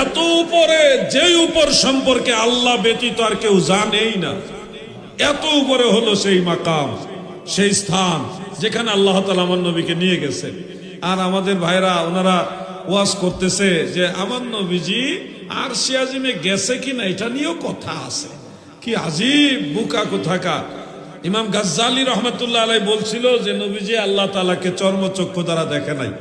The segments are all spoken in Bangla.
এত উপরে, যে উপর সম্পর্কে আল্লাহ ব্যতীত আর কেউ জানেই না, এত উপরে হলো সেই মাকাম, সেই স্থান যেখানে আল্লাহ তাআলা আমার নবীকে নিয়ে গেছেন। আর আমাদের ভাইরা ওনারা ওয়াজ করতেছে যে আমার নবীজি আরশে আজিমে গেছে কিনা এটা নিয়েও কথা আছে। কি আজীব বুকা কোথাকা। ইমাম গাজ্জালি রহমতুল্লাহ আলাইহি বলছিল যে নবীজি আল্লাহ তাআলাকে চর্মচক্ষু দ্বারা দেখে নাই।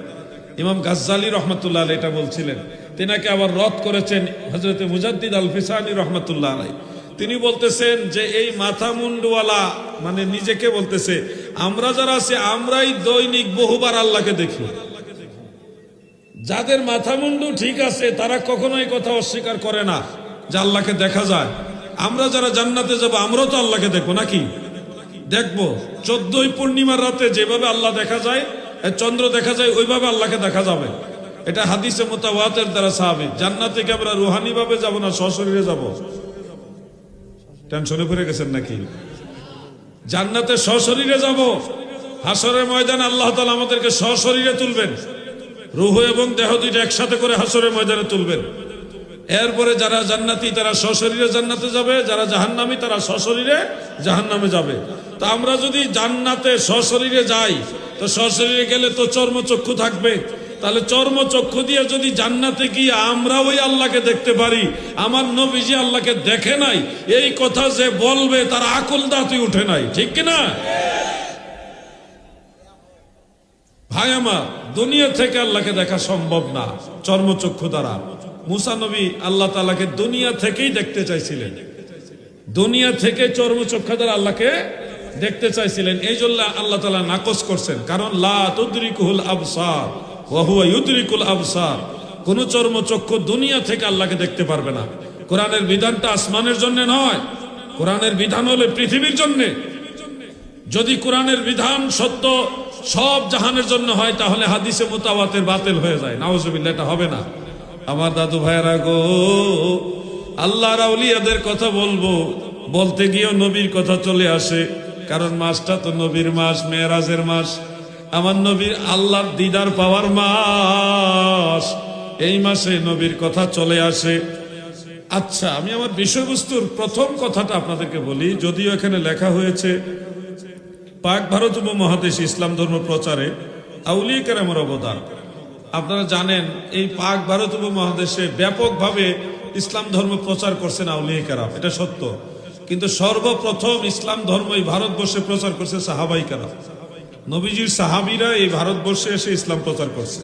ইমাম গাজ্জালি রহমতুল্লাহ আলাইহি এটা বলছিলেন। তিনাকে আবার রদ করেছেন হযরত মুজাদ্দিদ আল ফিসানি রহমতুল্লাহ আলাইহি। তিনি বলতেছেন যে এই মাথা মুন্ডওয়ালা, মানে নিজেকে বলতেছে আমরা যারা আছি আমরাই দৈনিক বহুবার আল্লাহকে দেখি। যাদের মাথা মুন্ডু ঠিক আছে তারা কখনোই কথা অস্বীকার করে না যে আল্লাহকে দেখা যায়। আমরা যারা জান্নাতে যাব আমরাও তো আল্লাহকে দেখবো, নাকি? দেখবো। 14ই পূর্ণিমার রাতে যেভাবে আল্লাহ দেখা যায়, চন্দ্র দেখা যায়, ওইভাবে আল্লাহকে দেখা যাবে। এটা হাদিসে মুতাওয়াতির দ্বারা সাহাবী। জান্নাতে কি আমরা রুহানি ভাবে যাব না সশরীরে যাব? টেনশনে পড়ে গেছেন নাকি? জান্নাতে সশরীরে যাব। হাসরের ময়দানে আল্লাহ তাআলা আমাদেরকে সশরীরে তুলবেন, রূহ এবং দেহ দুইটা একসাথে করে হাসরের ময়দানে তুলবেন। এরপরে যারা জান্নাতি তারা সশরীরে জান্নাতে যাবে, যারা জাহান্নামী তারা সশরীরে জাহান্নামে যাবে। তা আমরা যদি জান্নাতে সশরীরে যাই, তো সশরীরে গেলে তো চর্মচক্ষু থাকবে। তাহলে চর্মচক্ষু দিয়ে যদি জান্নাতে গিয়ে আমরা ওই আল্লাহকে দেখতে পারি, আমার নবীজি আল্লাহকে দেখে নাই, এই কথা যে বলবে তার আকল দাঁতই উঠে নাই, ঠিক কিনা? ভাই আমার, দুনিয়া থেকে আল্লাহকে দেখা সম্ভব না চর্মচক্ষু দ্বারা। মুসা নবী আল্লাহ তাআলাকে দুনিয়া থেকেই দেখতে চাইছিলেন, দুনিয়া থেকে চর্মচক্ষু দ্বারা আল্লাহকে দেখতে চাইছিলেন। এই জন্য আল্লাহ তাআলা নাকচ করছেন, কারণ লা তুদরিকুহুল আবসার ওয়া হুয়া ইউদরিকুল আবসার। কোন চর্মচক্ষু দুনিয়া থেকে আল্লাহকে দেখতে পারবে না। কোরআনের বিধানটা আসমানের জন্য নয়, কোরআনের বিধান হলো পৃথিবীর জন্য। যদি কোরআনের বিধান সত্য সব জাহানের জন্য হয়, তাহলে হাদিসে মুতাওয়াতির বাতিল হয়ে যায়। নাউজুবিল্লাহ, এটা হবে না। আমার দাদু ভাইরা গো, আল্লাহর আউলিয়াদের কথা বলবো, বলতে গিয়েও নবীর কথা চলে আসে। কারণ মাসটা তো নবীর মাস, মেরাজের মাস, আমার নবীর আল্লাহর দিদার পাওয়ার মাস। এই মাসে নবীর কথা চলে আসে। আচ্ছা, আমি আমার বিষয়বস্তুর প্রথম কথাটা আপনাদেরকে বলি, যদিও এখানে লেখা হয়েছে পাক ভারত উপমহাদেশে ইসলাম ধর্ম প্রচারে আউলিয়া কেরামের অবদান। আপনারা জানেন এই পাক ভারত উপমহাদেশে ব্যাপকভাবে ইসলাম ধর্ম প্রচার করছেন আউলিয়া কেরাম, এটা সত্য। কিন্তু সর্বপ্রথম ইসলাম ধর্ম এই ভারতবর্ষে প্রচার করছে সাহাবাই কেরাম। নবীজির সাহাবীরা এই ভারতবর্ষে এসে ইসলাম প্রচার করছে।